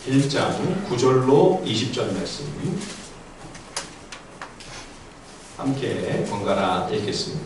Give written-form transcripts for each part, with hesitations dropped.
1장 9절로 20절 말씀 함께 번갈아 읽겠습니다.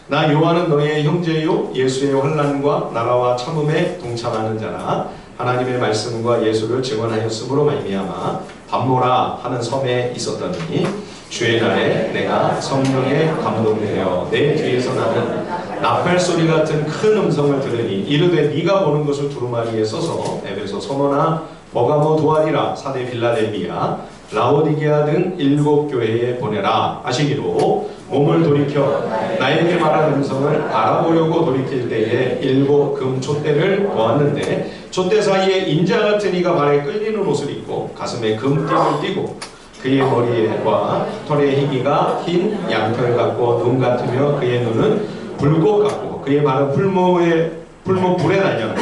나 요한은 너의 형제요 예수의 환난과 나라와 참음에 동참하는 자라. 하나님의 말씀과 예수를 증언하였으므로 말미암아 밤모라 하는 섬에 있었더니 주의 날에 내가 성령에 감동되어 내 뒤에서 나는 나팔 소리 같은 큰 음성을 들으니 이르되 네가 보는 것을 두루마리에 써서 에베소, 서머나, 버가모, 두아디라, 사대, 빌라델비아, 라오디게아 등 7 교회에 보내라 하시기로 몸을 돌이켜 나에게 말한 음성을 알아보려고 돌이킬 때에 7 금 촛대를 보았는데 촛대 사이에 인자 같은 이가 발에 끌리는 옷을 입고 가슴에 금띠를 띠고 그의 머리와 털의 희기가 흰 양털 같고 눈 같으며 그의 눈은 불꽃 같고 그의 발은 풀무 불에 달려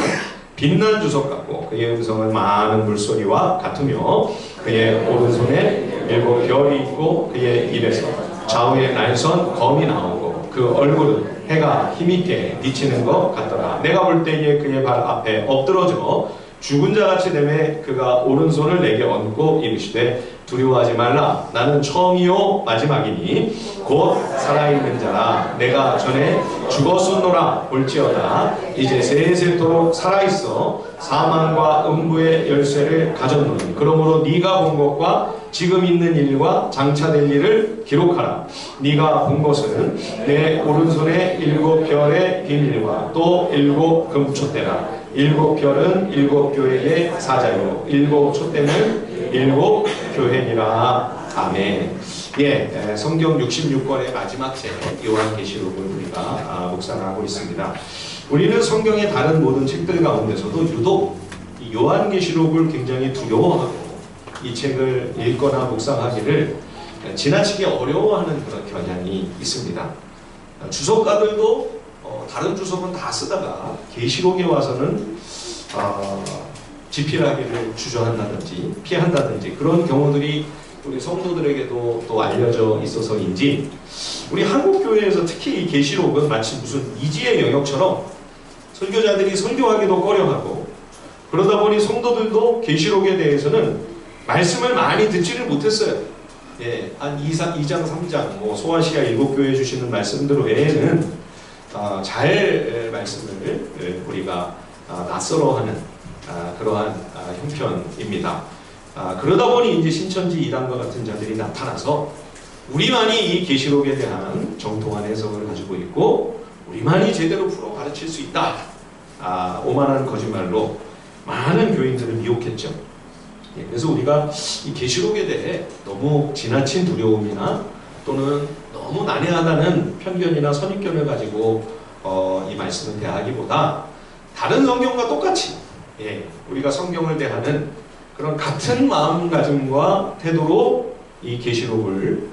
빛난 주석 같고 그의 음성은 많은 물소리와 같으며 그의 오른손에 7 별이 있고 그의 입에서 좌우에 날선 검이 나오고 그 얼굴은 해가 힘있게 비치는 것 같더라. 내가 볼 때에 그의 발 앞에 엎드러져 죽은 자같이 되매 그가 오른손을 내게 얹고 이르시되 두려워하지 말라. 나는 처음이요 마지막이니 곧 살아있는 자라. 내가 전에 죽었었노라 볼지어다 이제 세세토록 살아있어 사망과 음부의 열쇠를 가졌노니 그러므로 네가 본 것과 지금 있는 일과 장차될 일을 기록하라. 네가 본 것은 내 오른손에 7 별의 비밀과 또 7 금촛대라. 7 별은 7 교회의 사자요 7 촛대는 7 교회니라. 아멘. 성경 66권의 마지막 책 요한계시록을 우리가 묵상하고 있습니다. 우리는 성경의 다른 모든 책들 가운데서도 유독 요한계시록을 굉장히 두려워하고 이 책을 읽거나 묵상하기를 지나치게 어려워하는 그런 경향이 있습니다. 주석가들도 다른 주석은 다 쓰다가 계시록에 와서는 지필하기를 주저한다든지 피한다든지 그런 경우들이 우리 성도들에게도 또 알려져 있어서인지 우리 한국교회에서 특히 이 계시록은 마치 무슨 미지의 영역처럼 설교자들이 설교하기도 꺼려하고 그러다 보니 성도들도 계시록에 대해서는 말씀을 많이 듣지를 못했어요. 한 2장, 3장 소아시아 7 교회에 주시는 말씀들 외에는 잘 말씀을 우리가 낯설어하는 그러한 형편입니다. 그러다 보니 이제 신천지 이단과 같은 자들이 나타나서 우리만이 이 계시록에 대한 정통한 해석을 가지고 있고 우리만이 제대로 풀어 가르칠 수 있다. 오만한 거짓말로 많은 교인들을 미혹했죠. 그래서 우리가 이 계시록에 대해 너무 지나친 두려움이나 또는 너무 난해하다는 편견이나 선입견을 가지고 이 말씀을 대하기보다 다른 성경과 똑같이 우리가 성경을 대하는 그런 같은 마음가짐과 태도로 이 계시록을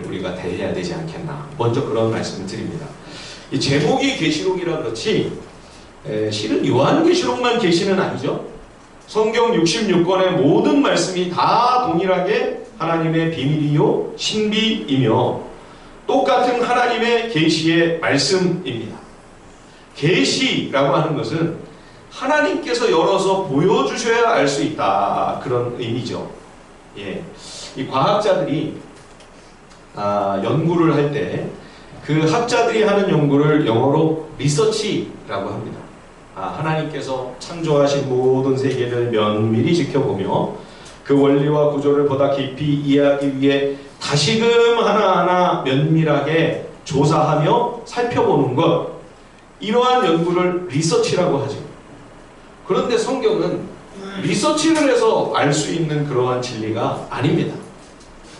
우리가 대해야 되지 않겠나. 먼저 그런 말씀을 드립니다. 이 제목이 계시록이라 그렇지 실은 요한계시록만 계시는 아니죠. 성경 66권의 모든 말씀이 다 동일하게 하나님의 비밀이요 신비이며 똑같은 하나님의 계시의 말씀입니다. 계시라고 하는 것은 하나님께서 열어서 보여주셔야 알 수 있다. 그런 의미죠. 이 과학자들이 연구를 할 때 그 학자들이 하는 연구를 영어로 리서치라고 합니다. 하나님께서 창조하신 모든 세계를 면밀히 지켜보며 그 원리와 구조를 보다 깊이 이해하기 위해 다시금 하나하나 면밀하게 조사하며 살펴보는 것, 이러한 연구를 리서치라고 하죠. 그런데 성경은 리서치를 해서 알 수 있는 그러한 진리가 아닙니다.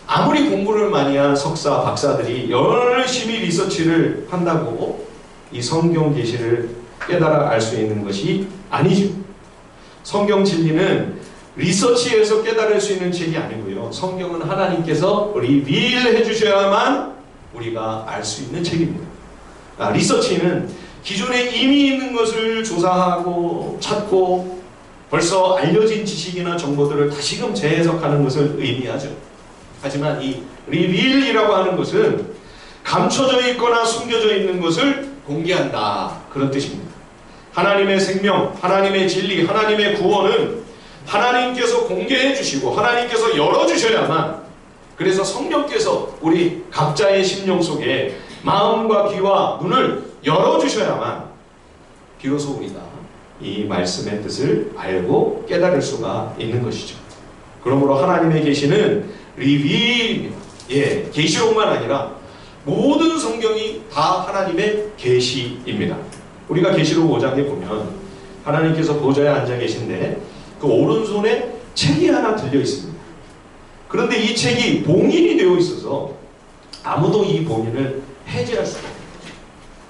아무리 공부를 많이 한 석사, 박사들이 열심히 리서치를 한다고 이 성경 계시를 깨달아 알 수 있는 것이 아니죠. 성경 진리는 리서치해서 깨달을 수 있는 책이 아니고요. 성경은 하나님께서 리빌해 주셔야만 우리가 알 수 있는 책입니다. 리서치는 기존에 이미 있는 것을 조사하고 찾고 벌써 알려진 지식이나 정보들을 다시금 재해석하는 것을 의미하죠. 하지만 이 리빌이라고 하는 것은 감춰져 있거나 숨겨져 있는 것을 공개한다. 그런 뜻입니다. 하나님의 생명, 하나님의 진리, 하나님의 구원은 하나님께서 공개해 주시고 하나님께서 열어주셔야만, 그래서 성령께서 우리 각자의 심령 속에 마음과 귀와 눈을 열어주셔야만 비로소 우리가 이 말씀의 뜻을 알고 깨달을 수가 있는 것이죠. 그러므로 하나님의 계시는 리빌입니다. 예, 계시록만 아니라 모든 성경이 다 하나님의 계시입니다. 우리가 계시록 5장에 보면 하나님께서 보좌에 앉아 계신데 그 오른손에 책이 하나 들려 있습니다. 그런데 이 책이 봉인이 되어 있어서 아무도 이 봉인을 해제할 수가 없어요.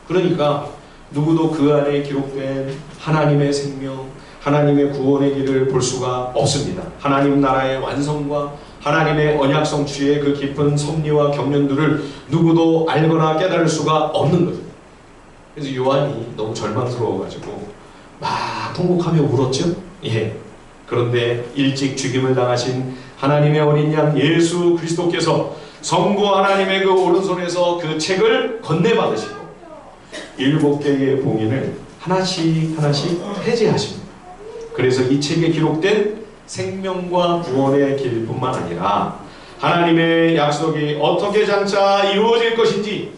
그러니까 누구도 그 안에 기록된 하나님의 생명, 하나님의 구원의 길을 볼 수가 없습니다. 하나님 나라의 완성과 하나님의 언약 성취의 그 깊은 섭리와 경륜들을 누구도 알거나 깨달을 수가 없는 거죠. 그래서 요한이 너무 절망스러워가지고 막 통곡하며 울었죠. 예. 그런데 일찍 죽임을 당하신 하나님의 어린 양 예수 그리스도께서 성부 하나님의 그 오른손에서 그 책을 건네받으시고 7개의 봉인을 하나씩 하나씩 해제하십니다. 그래서 이 책에 기록된 생명과 구원의 길뿐만 아니라 하나님의 약속이 어떻게 장차 이루어질 것인지,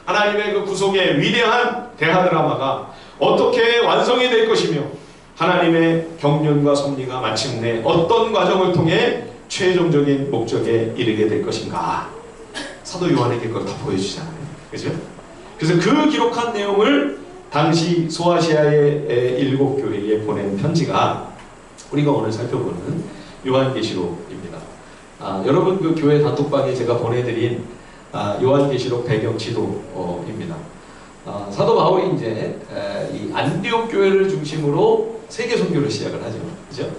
하나님의 그 구속의 위대한 대하드라마가 어떻게 완성이 될 것이며, 하나님의 경륜과 섭리가 마침내 어떤 과정을 통해 최종적인 목적에 이르게 될 것인가, 사도 요한에게 그걸 다 보여주잖아요. 그죠? 그래서 그 기록한 내용을 당시 소아시아의 7교회에 보낸 편지가 우리가 오늘 살펴보는 요한계시록입니다. 여러분 그 교회 단톡방에 제가 보내드린 요한계시록 배경 지도입니다. 사도 바울이 이제 이 안디옥 교회를 중심으로 세계 선교를 시작을 하죠. 그죠?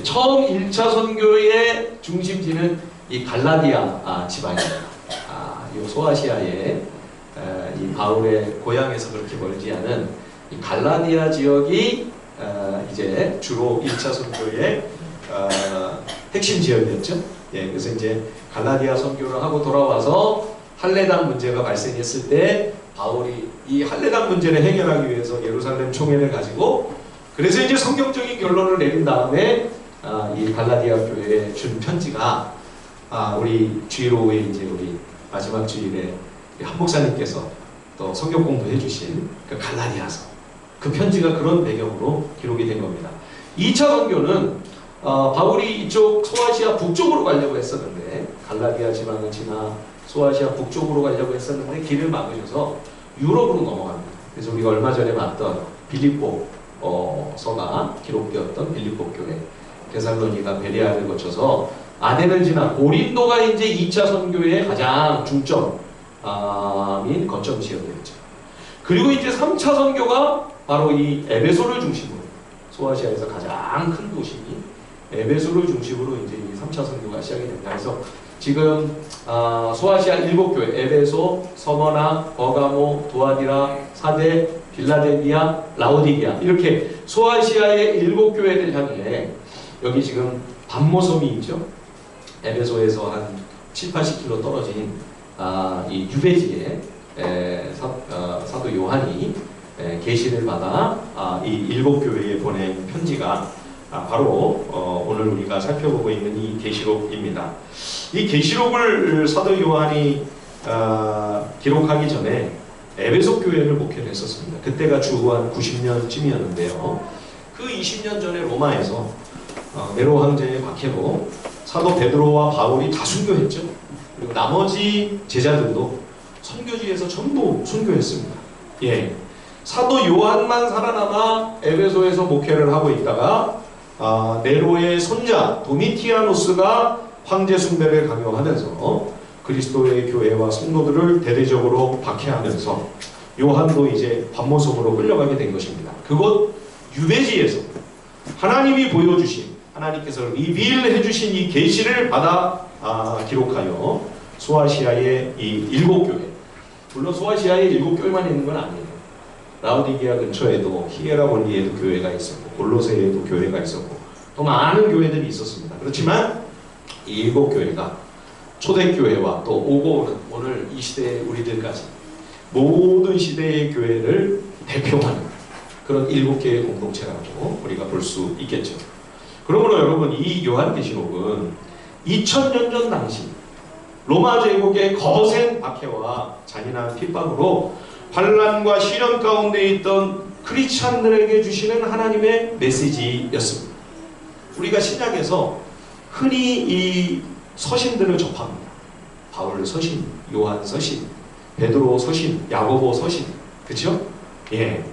처음 1차 선교의 중심지는 이 갈라디아 지방입니다. 이 소아시아의 이 바울의 고향에서 그렇게 멀지 않은 이 갈라디아 지역이 이제 주로 1차 선교의 핵심 지역이었죠. 예, 그래서 이제 갈라디아 선교를 하고 돌아와서 할례당 문제가 발생했을 때 바울이 이 할례당 문제를 해결하기 위해서 예루살렘 총회를 가지고, 그래서 이제 성경적인 결론을 내린 다음에 이 갈라디아 교회에 준 편지가 우리 주일오후에 이제 우리 마지막 주일에 한 목사님께서 또 성경 공부해 주신 그 갈라디아서, 그 편지가 그런 배경으로 기록이 된 겁니다. 2차 선교는 바울이 이쪽 소아시아 북쪽으로 가려고 했었는데, 갈라디아 지방을 지나 소아시아 북쪽으로 가려고 했었는데 길을 막으셔서 유럽으로 넘어갑니다. 그래서 우리가 얼마 전에 봤던 빌립보서가 기록되었던 빌립보 교회, 데살로니가 베레아를 거쳐서 아덴을 지나 고린도가 이제 2차 선교의 가장 중점인 거점 지역이었죠. 그리고 이제 3차 선교가 바로 이 에베소를 중심으로, 소아시아에서 가장 큰 도시 에베소를 중심으로 이제 이 3차 선교가 시작이 됩니다. 그래서 지금 소아시아 7교회, 에베소, 서머나, 버가모, 두아디라, 사데, 빌라델비아, 라오디게아, 이렇게 소아시아의 7교회를 향해, 여기 지금 밤모섬이 있죠. 에베소에서 한 70-80km 떨어진 이 유배지에 사도 요한이 계시를 받아 이 7교회에 보낸 편지가 바로 오늘 우리가 살펴보고 있는 이 계시록입니다. 이 계시록을 사도 요한이 기록하기 전에 에베소 교회를 목회를 했었습니다. 그때가 주후 한 90년쯤이었는데요. 그 20년 전에 로마에서 네로 황제의 박해로 사도 베드로와 바울이 다 순교했죠. 그리고 나머지 제자들도 선교지에서 전부 순교했습니다. 예, 사도 요한만 살아남아 에베소에서 목회를 하고 있다가 네로의 손자 도미티아노스가 황제 숭배를 강요하면서 그리스도의 교회와 성도들을 대대적으로 박해하면서 요한도 이제 밤모섬으로 끌려가게 된 것입니다. 그곳 유배지에서 하나님이 보여주신, 하나님께서 리빌해 주신 이 계시를 받아 기록하여 소아시아의 이 7교회, 물론 소아시아의 7교회만 있는 건 아니에요. 라오디게아 근처에도 히에라볼리에도 교회가 있었고, 골로새에도 교회가 있었고, 또 많은 교회들이 있었습니다. 그렇지만 이 7교회가 초대교회와 또 오고 오는 오늘 이 시대의 우리들까지 모든 시대의 교회를 대표하는 그런 7개의 공동체라고 우리가 볼 수 있겠죠. 그러므로 여러분, 이 요한계시록은 2000년 전 당시 로마 제국의 거센 박해와 잔인한 핍박으로 환난과 시련 가운데 있던 크리스찬들에게 주시는 하나님의 메시지였습니다. 우리가 신약에서 흔히 이 서신들을 접합니다. 바울 서신, 요한 서신, 베드로 서신, 야고보 서신, 그렇죠? 예,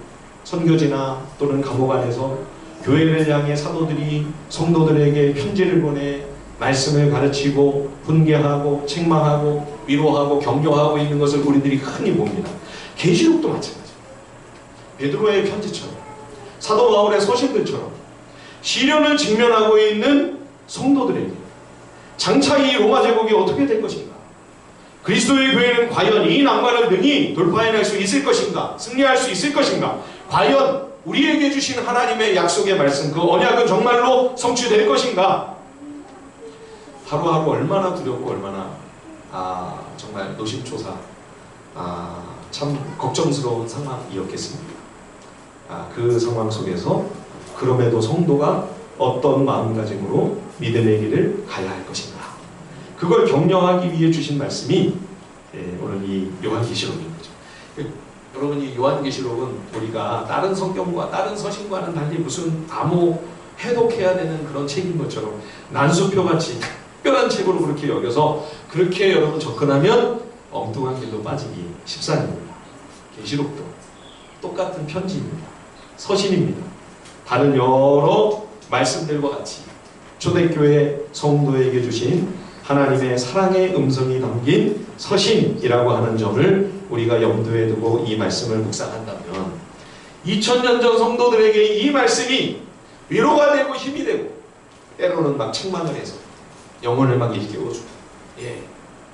선교지나 또는 감옥 안에서 교회를 향해 사도들이 성도들에게 편지를 보내 말씀을 가르치고 훈계하고 책망하고 위로하고 격려하고 있는 것을 우리들이 흔히 봅니다. 계시록도 마찬가지입니다. 베드로의 편지처럼, 사도 바울의 서신들처럼 시련을 직면하고 있는 성도들에게 장차 이 로마 제국이 어떻게 될 것인가, 그리스도의 교회는 과연 이 난관을 능히 돌파해낼 수 있을 것인가, 승리할 수 있을 것인가, 과연 우리에게 주신 하나님의 약속의 말씀, 그 언약은 정말로 성취될 것인가, 하루하루 얼마나 두렵고 얼마나 정말 노심초사, 참 걱정스러운 상황이었겠습니까? 그 상황 속에서 그럼에도 성도가 어떤 마음가짐으로 믿음의 길을 가야 할 것인가, 그걸 격려하기 위해 주신 말씀이 오늘 이 요한계시록인 거죠. 여러분, 이 요한계시록은 우리가 다른 성경과 다른 서신과는 달리 무슨 암호 해독해야 되는 그런 책인 것처럼 난수표같이 특별한 책으로 그렇게 여겨서 그렇게 여러분 접근하면 엉뚱한 길로 빠지기 십상입니다. 계시록도 똑같은 편지입니다. 서신입니다. 다른 여러 말씀들과 같이 초대교회 성도에게 주신 하나님의 사랑의 음성이 담긴 서신이라고 하는 점을 우리가 염두에 두고 이 말씀을 묵상한다면 2000년 전 성도들에게 이 말씀이 위로가 되고 힘이 되고 때로는 막 책망을 해서 영혼을 막 일깨워주고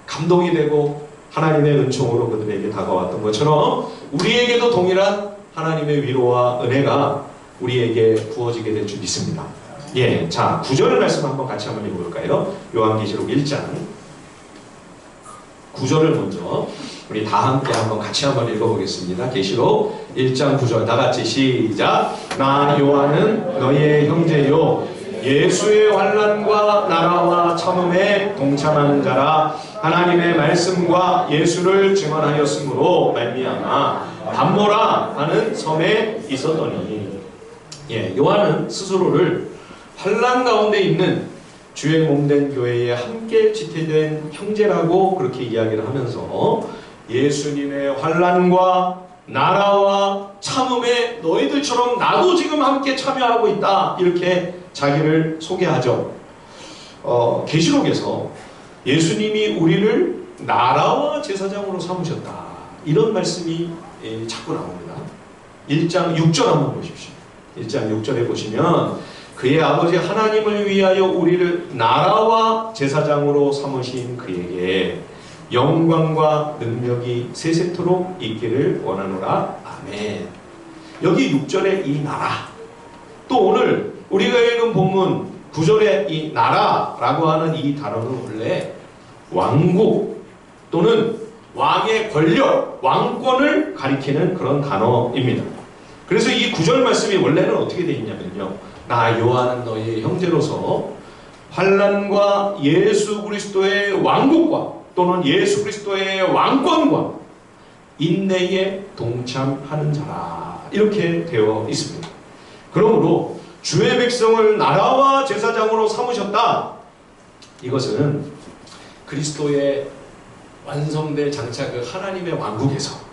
감동이 되고 하나님의 은총으로 그들에게 다가왔던 것처럼 우리에게도 동일한 하나님의 위로와 은혜가 우리에게 부어지게 될 줄 믿습니다. 자, 9절 말씀 한번 같이 한번 읽어볼까요? 요한계시록 1장 9절을 먼저 우리 다 함께 한번 같이 한번 읽어보겠습니다. 계시록 1장 9절 다 같이 시작. 나 요한은 너희의 형제요 예수의 환난과 나라와 참음에 동참하는 자라. 하나님의 말씀과 예수를 증언하였으므로 말미암아 담모라 하는 섬에 있었더니. 요한은 스스로를 환난 가운데 있는 주의 몸된 교회에 함께 지체된 형제라고 그렇게 이야기를 하면서 예수님의 환난과 나라와 참음에 너희들처럼 나도 지금 함께 참여하고 있다, 이렇게 자기를 소개하죠. 계시록에서 예수님이 우리를 나라와 제사장으로 삼으셨다, 이런 말씀이 자꾸 나옵니다. 1장 6절 한번 보십시오. 1장 6절에 보시면 그의 아버지 하나님을 위하여 우리를 나라와 제사장으로 삼으신 그에게 영광과 능력이 세세토록 있기를 원하노라. 아멘. 여기 6절의 이 나라, 또 오늘 우리가 읽은 본문 9절의 이 나라라고 하는 이 단어는 원래 왕국 또는 왕의 권력, 왕권을 가리키는 그런 단어입니다. 그래서 이 9절 말씀이 원래는 어떻게 되어 있냐면요, 나 요한은 너희의 형제로서 환난과 예수 그리스도의 왕국과 또는 예수 그리스도의 왕권과 인내에 동참하는 자라, 이렇게 되어 있습니다. 그러므로 주의 백성을 나라와 제사장으로 삼으셨다, 이것은 그리스도의 완성될 장차 그 하나님의 왕국에서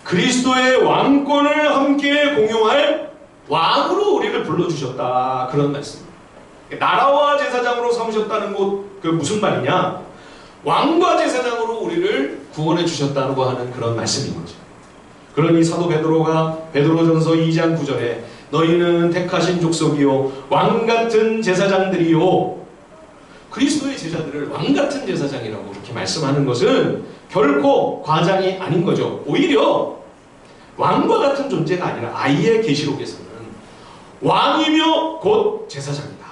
그리스도의 왕권을 함께 공용할 왕으로 우리를 불러주셨다, 그런 말씀입니다. 나라와 제사장으로 삼으셨다는 것, 그 무슨 말이냐, 왕과 제사장으로 우리를 구원해 주셨다고 하는 그런 말씀인 거죠. 그러니 사도 베드로가 베드로전서 2장 9절에 너희는 택하신 족속이요 왕같은 제사장들이요, 그리스도의 제자들을 왕같은 제사장이라고 그렇게 말씀하는 것은 결코 과장이 아닌 거죠. 오히려 왕과 같은 존재가 아니라 아예 계시록에서는 왕이며 곧 제사장이다.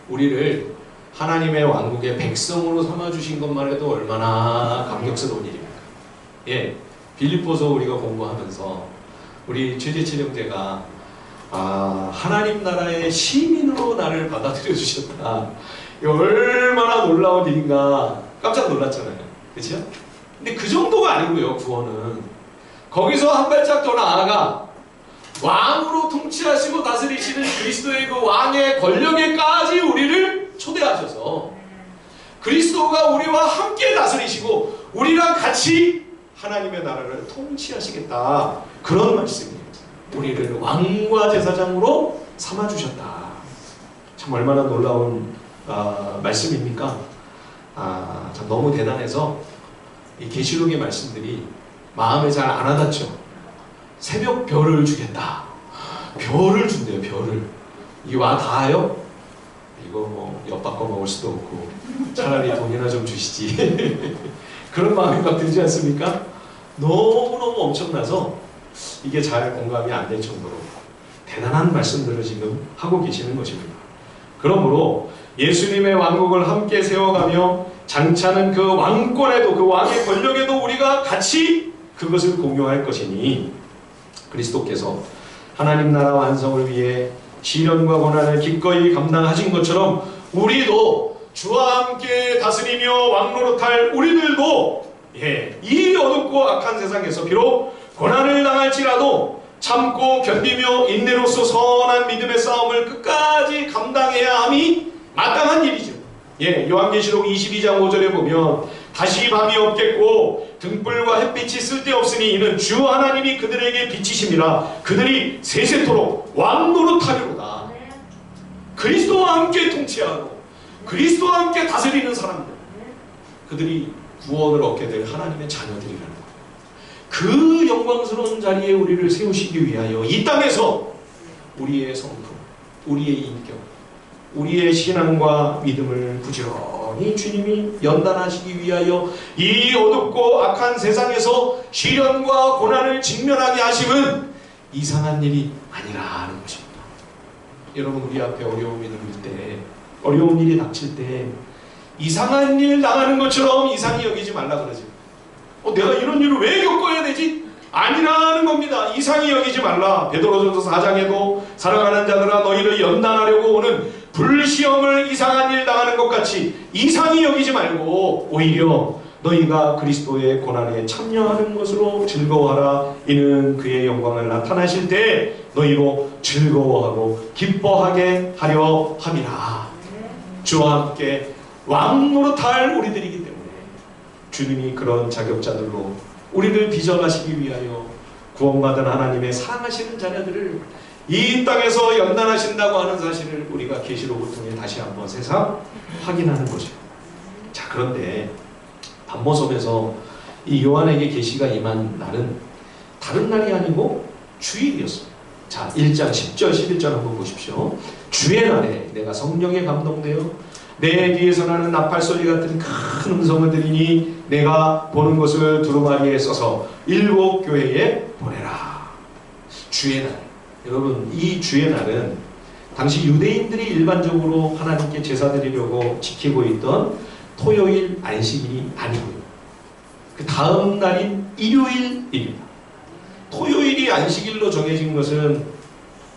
우리를 하나님의 왕국의 백성으로 삼아주신 것만 해도 얼마나 감격스러운 일입니까? 빌립보서 우리가 공부하면서 우리 최재칠 형제가 하나님 나라의 시민으로 나를 받아들여 주셨다. 이거 얼마나 놀라운 일인가. 깜짝 놀랐잖아요. 그렇죠? 근데 그 정도가 아니고요. 구원은 거기서 한 발짝 더 나아가 왕으로 통치하시고 다스리시는 그리스도의 그 왕의 권력에까지 우리를 초대하셔서 그리스도가 우리와 함께 다스리시고 우리랑 같이 하나님의 나라를 통치하시겠다. 그런 말씀이에요. 우리를 왕과 제사장으로 삼아주셨다. 참 얼마나 놀라운 말씀입니까? 참 너무 대단해서 이 계시록의 말씀들이 마음에 잘 안 와닿죠. 새벽 별을 주겠다. 별을 준대요. 별을. 이게 와 닿아요? 이거 뭐 엿바꿔 먹을 수도 없고 차라리 돈이나 좀 주시지. 그런 마음이 막 들지 않습니까? 너무너무 엄청나서 이게 잘 공감이 안 될 정도로 대단한 말씀들을 지금 하고 계시는 것입니다. 그러므로 예수님의 왕국을 함께 세워가며 장차는 그 왕권에도, 그 왕의 권력에도 우리가 같이 그것을 공유할 것이니 그리스도께서 하나님 나라 완성을 위해 시련과 고난을 기꺼이 감당하신 것처럼 우리도 주와 함께 다스리며 왕노릇할 우리들도 이 어둡고 악한 세상에서 비록 고난을 당할지라도 참고 견디며 인내로서 선한 믿음의 싸움을 끝까지 감당해야 함이 마땅한 일이죠. 요한계시록 22장 5절에 보면 다시 밤이 없겠고 등불과 햇빛이 쓸데없으니 이는 주 하나님이 그들에게 빛이심이라 그들이 세세토록 왕노릇하리로다. 그리스도와 함께 통치하고 그리스도와 함께 다스리는 사람들, 그들이 구원을 얻게 될 하나님의 자녀들이라는 거예요. 그 영광스러운 자리에 우리를 세우시기 위하여 이 땅에서 우리의 성품, 우리의 인격, 우리의 신앙과 믿음을 부지런히 주님이 연단하시기 위하여 이 어둡고 악한 세상에서 시련과 고난을 직면하게 하심은 이상한 일이 아니라는 것입니다. 여러분, 우리 앞에 어려움이 들릴 때, 어려운 일이 닥칠 때 이상한 일 당하는 것처럼 이상히 여기지 말라 그러지. 내가 이런 일을 왜 겪어야 되지? 아니라는 겁니다. 이상히 여기지 말라. 베드로전서 4장에도 사랑하는 자들아 너희를 연단하려고 오는 불시험을 이상한 일 당하는 것 같이 이상히 여기지 말고 오히려 너희가 그리스도의 고난에 참여하는 것으로 즐거워하라. 이는 그의 영광을 나타나실 때 너희로 즐거워하고 기뻐하게 하려 함이라. 주와 함께 왕노릇할 우리들이기 때문에 주님이 그런 자격자들로 우리를 빚어가시기 위하여 구원받은 하나님의 사랑하시는 자녀들을 이 땅에서 연단하신다고 하는 사실을 우리가 계시록을 통해 다시 한번 새삼 확인하는 거죠. 자, 그런데 반모섬에서 이 요한에게 계시가 임한 날은 다른 날이 아니고 주일이었습니다. 자, 1장 10절 11절 한번 보십시오. 주의 날에 내가 성령에 감동되어 내 뒤에서 나는 나팔소리 같은 큰 음성을 들으니 내가 보는 것을 두루마리에 써서 7 교회에 보내라. 주의 날. 여러분, 이 주의 날은 당시 유대인들이 일반적으로 하나님께 제사 드리려고 지키고 있던 토요일 안식일이 아니고요. 그 다음 날인 일요일입니다. 토요일이 안식일로 정해진 것은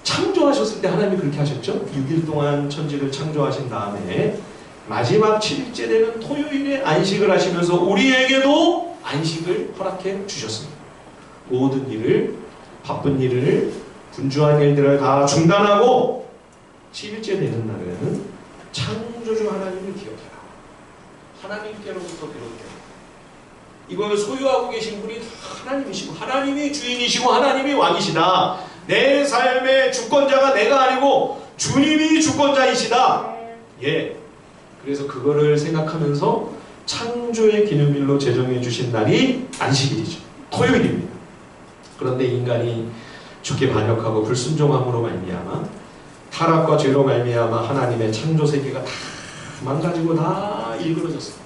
창조하셨을 때 하나님이 그렇게 하셨죠. 6일 동안 천지를 창조하신 다음에 마지막 7일째 되는 토요일에 안식을 하시면서 우리에게도 안식을 허락해 주셨습니다. 모든 일을, 바쁜 일을, 분주한 일들을 다 중단하고 7일째 되는 날은 창조주 하나님을 기억해라. 하나님께로부터 비롯된 이걸 소유하고 계신 분이 하나님이시고 하나님이 주인이시고 하나님이 왕이시다. 내 삶의 주권자가 내가 아니고 주님이 주권자이시다. 그래서 그거를 생각하면서 창조의 기념일로 제정해 주신 날이 안식일이죠. 토요일입니다. 그런데 인간이 주께 반역하고 불순종함으로 말미암아 타락과 죄로 말미암아 하나님의 창조 세계가 다 망가지고 다 일그러졌어요.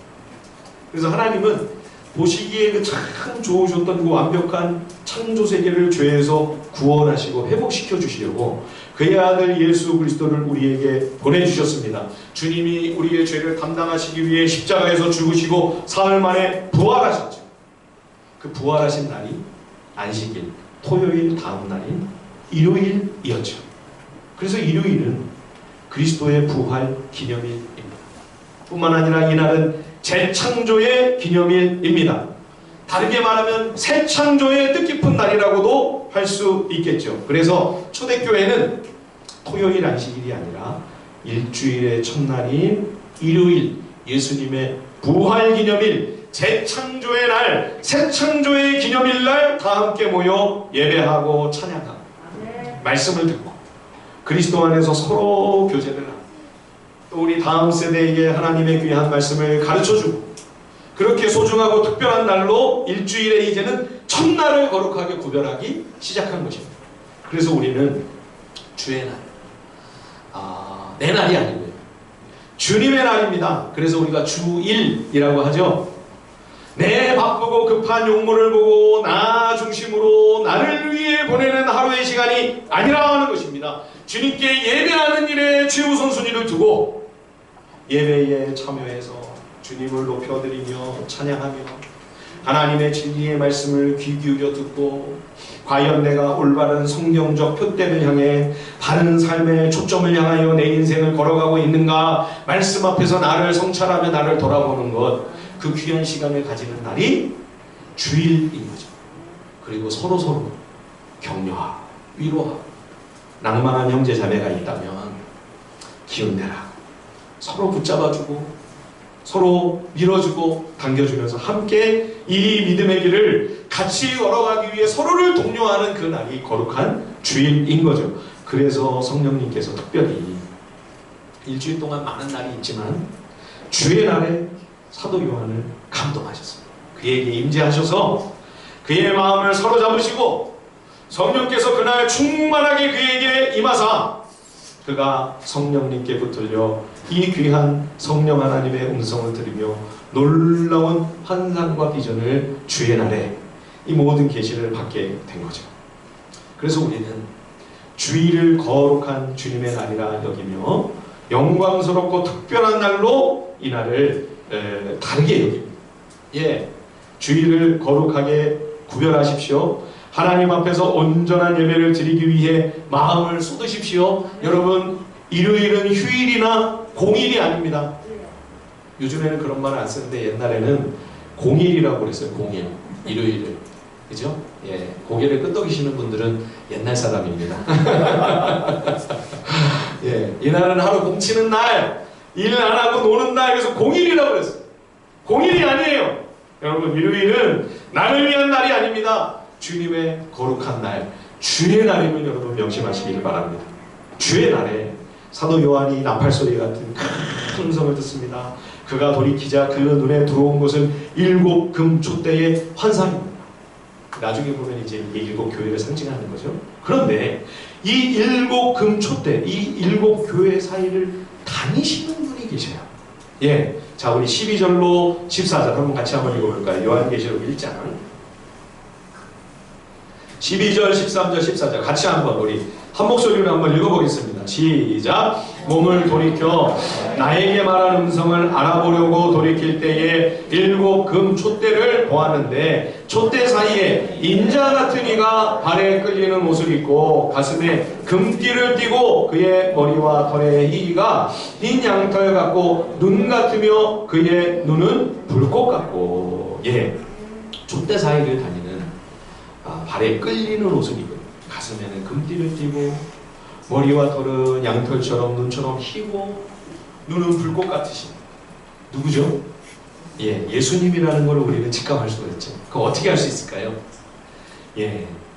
그래서 하나님은 보시기에 그 참 좋으셨던 그 완벽한 창조 세계를 죄에서 구원하시고 회복시켜 주시려고 그의 아들 예수 그리스도를 우리에게 보내주셨습니다. 주님이 우리의 죄를 담당하시기 위해 십자가에서 죽으시고 사흘 만에 부활하셨죠. 그 부활하신 날이 안식일, 토요일 다음 날인 일요일이었죠. 그래서 일요일은 그리스도의 부활 기념일입니다. 뿐만 아니라 이날은 재창조의 기념일입니다. 다르게 말하면 새 창조의 뜻깊은 날이라고도 할 수 있겠죠. 그래서 초대교회는 토요일 안식일이 아니라 일주일의 첫날인 일요일, 예수님의 부활 기념일, 재창조의 날, 새 창조의 기념일 날 다 함께 모여 예배하고 찬양하고 말씀을 듣고 그리스도 안에서 서로 교제를 하고 또 우리 다음 세대에게 하나님의 귀한 말씀을 가르쳐주고 그렇게 소중하고 특별한 날로 일주일에 이제는 첫날을 거룩하게 구별하기 시작한 것입니다. 그래서 우리는 주의 날, 내 날이 아니고요. 주님의 날입니다. 그래서 우리가 주일이라고 하죠. 내 바쁘고 급한 용모를 보고 나 중심으로 나를 위해 보내는 하루의 시간이 아니라 하는 것입니다. 주님께 예배하는 일에 최우선순위를 두고 예배에 참여해서 주님을 높여드리며 찬양하며 하나님의 진리의 말씀을 귀 기울여 듣고 과연 내가 올바른 성경적 표대를 향해 바른 삶의 초점을 향하여 내 인생을 걸어가고 있는가, 말씀 앞에서 나를 성찰하며 나를 돌아보는 것, 그 귀한 시간을 가지는 날이 주일인 거죠. 그리고 서로 격려하고 위로하고 낭만한 형제 자매가 있다면 기운내라, 서로 붙잡아주고 서로 밀어주고 당겨주면서 함께 이 믿음의 길을 같이 걸어가기 위해 서로를 독려하는 그 날이 거룩한 주일인 거죠. 그래서 성령님께서 특별히 일주일 동안 많은 날이 있지만 주의 날에 사도 요한을 감동하셨습니다. 그에게 임재하셔서 그의 마음을 사로잡으시고 성령께서 그날 충만하게 그에게 임하사 그가 성령님께 붙들려 이 귀한 성령 하나님의 음성을 들으며 놀라운 환상과 비전을 주의 날에 이 모든 계시를 받게 된 거죠. 그래서 우리는 주일을 거룩한 주님의 날이라 여기며 영광스럽고 특별한 날로 이 날을 다르게 여깁니다. 주일을 거룩하게 구별하십시오. 하나님 앞에서 온전한 예배를 드리기 위해 마음을 쏟으십시오. 여러분, 일요일은 휴일이나 공일이 아닙니다. 요즘에는 그런 말 안 쓰는데 옛날에는 공일이라고 그랬어요. 공일, 일요일을. 그죠? 고개를 끄덕이시는 분들은 옛날 사람입니다. 이날은 하루 공치는 날, 일 안 하고 노는 날, 그래서 공일이라고 그랬어요. 공일이 아니에요. 여러분, 일요일은 나를 위한 날이 아닙니다. 주님의 거룩한 날, 주의 날임을 여러분 명심하시길 바랍니다. 주의 날에 사도 요한이 나팔소리 같은 큰 음성을 듣습니다. 그가 돌이키자 그 눈에 들어온 것은 7 금촛대의 환상입니다. 나중에 보면 이제 이게 7 교회를 상징하는 거죠. 그런데 이 7 금촛대, 이 7 교회 사이를 다니시는 분이 계셔요. 자, 우리 12절로 14절 한번 같이 한번 읽어볼까요? 요한계시록 1장 12절, 13절, 14절 같이 한번 우리 한 목소리로 한번 읽어보겠습니다. 시작! 몸을 돌이켜 나에게 말한 음성을 알아보려고 돌이킬 때에 7 금 촛대를 보았는데 촛대 사이에 인자 같은 이가 발에 끌리는 옷을 입고 가슴에 금띠를 띠고 그의 머리와 털의 희가 흰 양털 같고 눈 같으며 그의 눈은 불꽃 같고 촛대 사이를 다니는 발에 끌리는 옷을 입고 가슴에는 금띠를 띠고 머리와 털은 양털처럼 눈처럼 희고 눈은 불꽃 같으신 누구죠? 예수님이라는 걸 우리는 직감할 수가 있죠. 그거 어떻게 할 수 있을까요?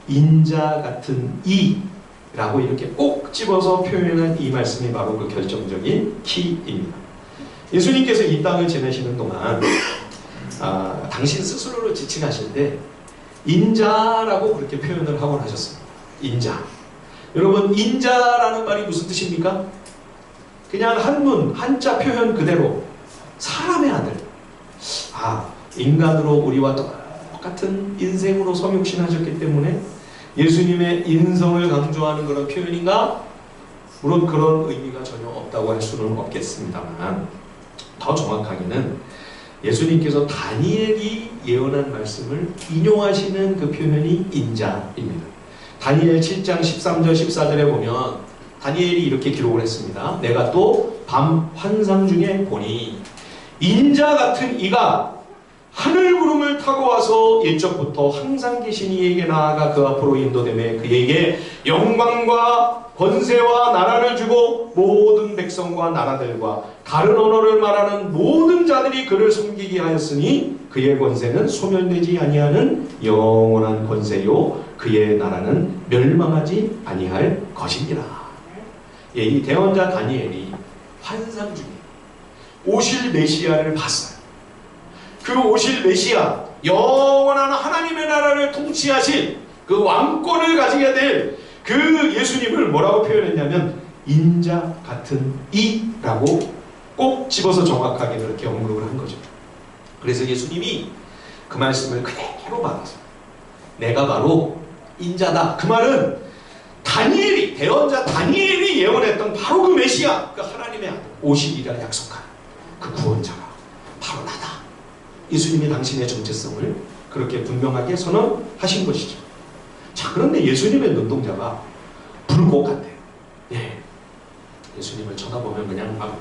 인자 같은 이라고 이렇게 꼭 집어서 표현한 이 말씀이 바로 그 결정적인 키입니다. 예수님께서 이 땅을 지내시는 동안 당신 스스로를 지칭하실 때 인자라고 그렇게 표현을 하곤 하셨습니다. 인자. 여러분, 인자라는 말이 무슨 뜻입니까? 그냥 한문, 한자 표현 그대로 사람의 아들. 인간으로 우리와 똑같은 인생으로 성육신하셨기 때문에 예수님의 인성을 강조하는 그런 표현인가? 물론 그런 의미가 전혀 없다고 할 수는 없겠습니다만 더 정확하게는 예수님께서 다니엘이 예언한 말씀을 인용하시는 그 표현이 인자입니다. 다니엘 7장 13절 14절에 보면 다니엘이 이렇게 기록을 했습니다. 내가 또 밤 환상 중에 보니 인자 같은 이가 하늘 구름을 타고 와서 옛적부터 항상 계신 이에게 나아가 그 앞으로 인도되매 그에게 영광과 권세와 나라를 주고 모든 백성과 나라들과 다른 언어를 말하는 모든 자들이 그를 섬기게 하였으니 그의 권세는 소멸되지 아니하는 영원한 권세요 그의 나라는 멸망하지 아니할 것이니라. 예, 이 대언자 다니엘이 환상 중에 오실 메시아를 봤어요. 그 오실 메시아, 영원한 하나님의 나라를 통치하실 그 왕권을 가지게 될 그 예수님을 뭐라고 표현했냐면 인자 같은 이라고 꼭 집어서 정확하게 그렇게 언급을 한 거죠. 그래서 예수님이 그 말씀을 그대로 받아서 내가 바로 인자다. 그 말은 다니엘이, 대언자 다니엘이 예언했던 바로 그 메시아, 그 하나님의 아들 오시리라 약속한 그 구원자가 바로 나다. 예수님이 당신의 정체성을 그렇게 분명하게 선언하신 것이죠. 자, 그런데 예수님의 눈동자가 불꽃 같아요. 예. 예수님을 쳐다보면 그냥 막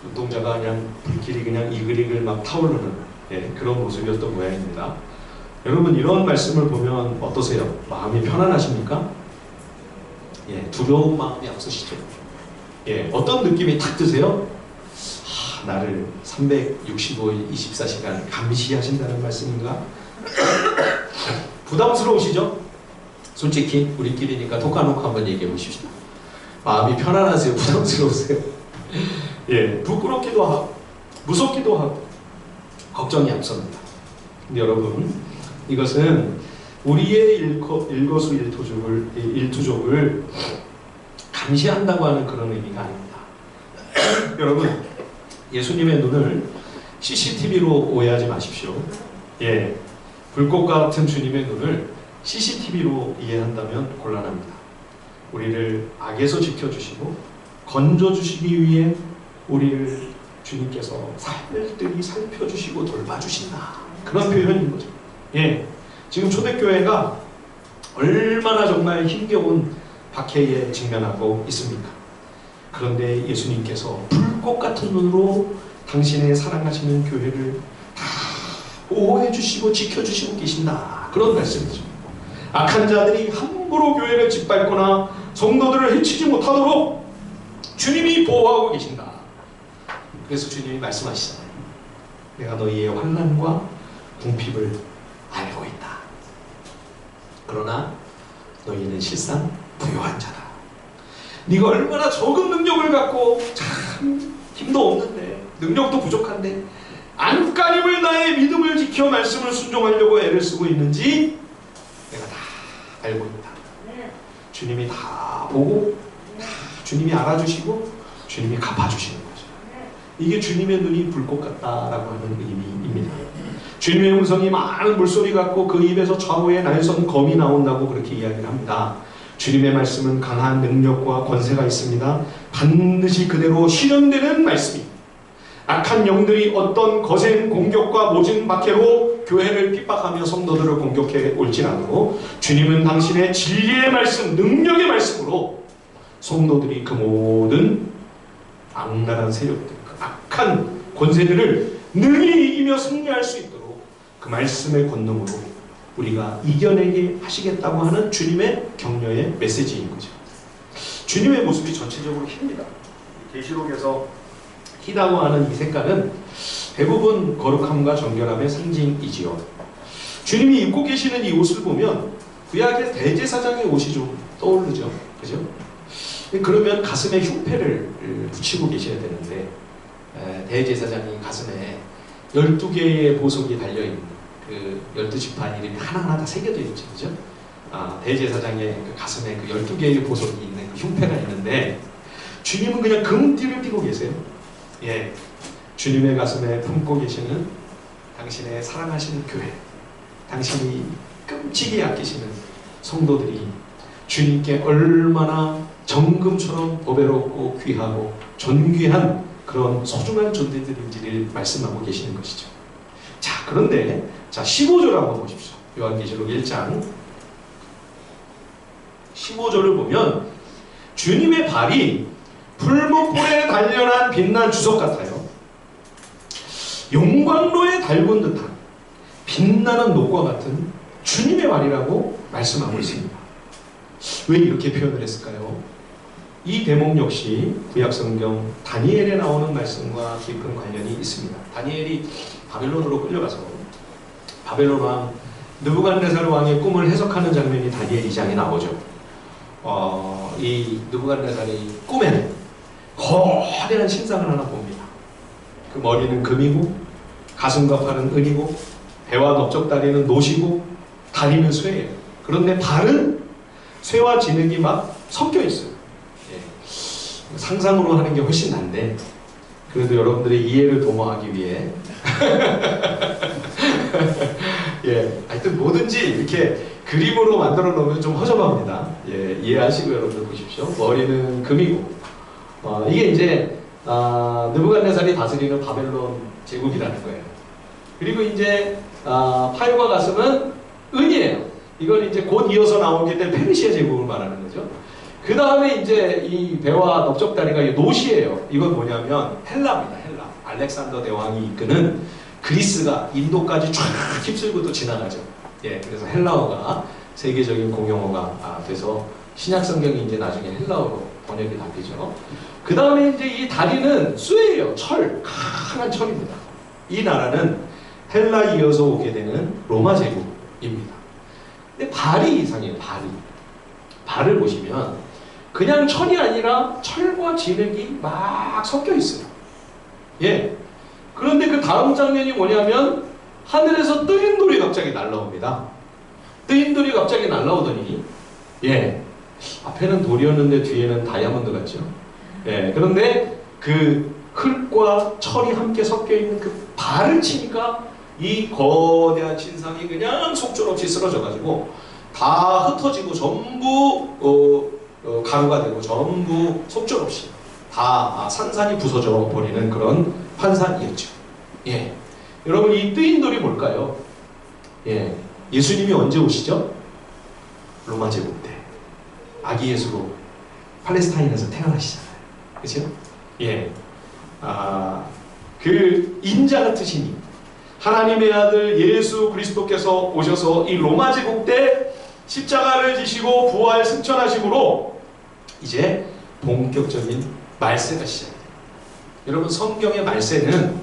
눈동자가 그냥 불길이 그냥 이글이글 막 타오르는 그런 모습이었던 모양입니다. 여러분 이런 말씀을 보면 어떠세요? 마음이 편안하십니까? 예, 두려운 마음이 앞서시죠? 예, 어떤 느낌이 탁 드세요? 나를 365일 24시간 감시하신다는 말씀인가? 부담스러우시죠? 솔직히 우리끼리니까 독하놓고 한번 얘기해 보십시오. 마음이 편안하세요? 부담스러우세요? 예, 부끄럽기도 하고 무섭기도 하고 걱정이 앞섭니다. 근데 여러분 이것은 우리의 일거수일투족을 감시한다고 하는 그런 의미가 아닙니다. 여러분 예수님의 눈을 CCTV로 오해하지 마십시오. 예, 불꽃 같은 주님의 눈을 CCTV로 이해한다면 곤란합니다. 우리를 악에서 지켜주시고 건져주시기 위해 우리를 주님께서 살뜰히 살펴주시고 돌봐주신다. 그런 표현인 거죠. 예, 지금 초대교회가 얼마나 정말 힘겨운 박해에 직면하고 있습니까? 그런데 예수님께서 불꽃 같은 눈으로 당신의 사랑하시는 교회를 다 보호해 주시고 지켜주시고 계신다. 그런 말씀이죠. 악한 자들이 함부로 교회를 짓밟거나 성도들을 해치지 못하도록 주님이 보호하고 계신다. 그래서 주님이 말씀하시잖아요. 내가 너희의 환난과 궁핍을 알고 있다. 그러나 너희는 실상 부요한 자다. 네가 얼마나 적은 능력을 갖고 참 힘도 없는데 능력도 부족한데 안간힘을 다해 믿음을 지켜 말씀을 순종하려고 애를 쓰고 있는지 내가 다 알고 있다. 주님이 다 보고 다 주님이 알아주시고 주님이 갚아주시는 거죠. 이게 주님의 눈이 불꽃 같다라고 하는 의미입니다. 주님의 음성이 많은 물소리 같고 그 입에서 좌우에 날선 검이 나온다고 그렇게 이야기를 합니다. 주님의 말씀은 강한 능력과 권세가 있습니다. 반드시 그대로 실현되는 말씀입니다. 악한 영들이 어떤 거센 공격과 모진 박해로 교회를 핍박하며 성도들을 공격해 올지라도 주님은 당신의 진리의 말씀, 능력의 말씀으로 성도들이 그 모든 악랄한 세력들, 그 악한 권세들을 능히 이기며 승리할 수 있도록 그 말씀의 권능으로 우리가 이겨내게 하시겠다고 하는 주님의 격려의 메시지인 거죠. 주님의 모습이 전체적으로 힙니다. 계시록에서 희다고 하는 이 색깔은 대부분 거룩함과 정결함의 상징이지요. 주님이 입고 계시는 이 옷을 보면 구약의 대제사장의 옷이 좀 떠오르죠. 그죠? 그러면 가슴에 흉패를 붙이고 계셔야 되는데 대제사장이 가슴에 12개의 보석이 달려있는 그 12지파 이름이 하나하나 다 새겨져 있죠. 그죠? 대제사장의 그 가슴에 그 12개의 보석이 있는 그 흉패가 있는데 주님은 그냥 금띠를 띠고 계세요. 예, 주님의 가슴에 품고 계시는 당신의 사랑하시는 교회, 당신이 끔찍이 아끼시는 성도들이 주님께 얼마나 정금처럼 보배롭고 귀하고 존귀한 그런 소중한 존재들인지를 말씀하고 계시는 것이죠. 자, 그런데 15절 한번 보십시오. 요한계시록 1장 15절을 보면 주님의 발이 풀무불에 단련한 빛난 주석 같아요. 용광로에 달군 듯한 빛나는 녹과 같은 주님의 발이라고 말씀하고 있습니다. 왜 이렇게 표현을 했을까요? 이 대목 역시 구약성경 다니엘에 나오는 말씀과 깊은 관련이 있습니다. 다니엘이 바벨론으로 끌려가서 바벨론 왕 느부갓네살 왕의 꿈을 해석하는 장면이 다니엘 2장에 나오죠. 이 느부갓네살이 꿈에는 거대한 신상을 하나 봅니다. 그 머리는 금이고 가슴과 팔은 은이고 배와 넓적다리는 노시고 다리는 쇠예요. 그런데 발은 쇠와 진흙이 막 섞여 있어요. 예. 상상으로 하는 게 훨씬 난데 그래도 여러분들의 이해를 도모하기 위해 예, 하여튼 뭐든지 이렇게 그림으로 만들어 놓으면 좀 허접합니다. 예, 이해하시고 여러분들 보십시오. 머리는 금이고 이게 이제 느부갓네살이 다스리는 바벨론 제국이라는 거예요. 그리고 이제 팔과 가슴은 은이에요. 이건 이제 곧 이어서 나오게 될 페르시아 제국을 말하는 거죠. 그 다음에 이제 이 배와 넓적다리가 노시예요. 이건 뭐냐면 헬라입니다. 헬라. 알렉산더 대왕이 이끄는 그리스가 인도까지 쫙 휩쓸고 또 지나가죠. 예, 그래서 헬라어가 세계적인 공용어가 돼서 신약 성경이 이제 나중에 헬라어로 번역이 바뀌죠. 그 다음에 이제 이 다리는 쇠예요. 철, 강한 철입니다. 이 나라는 헬라 이어서 오게 되는 로마 제국입니다. 근데 발이 이상해요. 발을 보시면 그냥 철이 아니라 철과 진흙이 막 섞여 있어요. 예. 그런데 그 다음 장면이 뭐냐면 하늘에서 뜨인 돌이 갑자기 날라옵니다. 뜨인 돌이 갑자기 날라오더니 예. 앞에는 돌이었는데 뒤에는 다이아몬드 같죠. 예. 그런데 그 흙과 철이 함께 섞여 있는 그 발을 치니까 이 거대한 신상이 그냥 속절없이 쓰러져가지고 다 흩어지고 전부 가루가 되고 전부 속절없이 다 산산이 부서져 버리는 그런 환상이었죠. 예, 여러분 이 뜨인 돌이 뭘까요? 예, 예수님이 언제 오시죠? 로마 제국 때 아기 예수로 팔레스타인에서 태어나시잖아요. 그렇죠? 예, 그 인자 같으시니 하나님의 아들 예수 그리스도께서 오셔서 이 로마 제국 때 십자가를 지시고 부활 승천하심으로 이제 본격적인 말세가 시작돼요. 여러분 성경의 말세는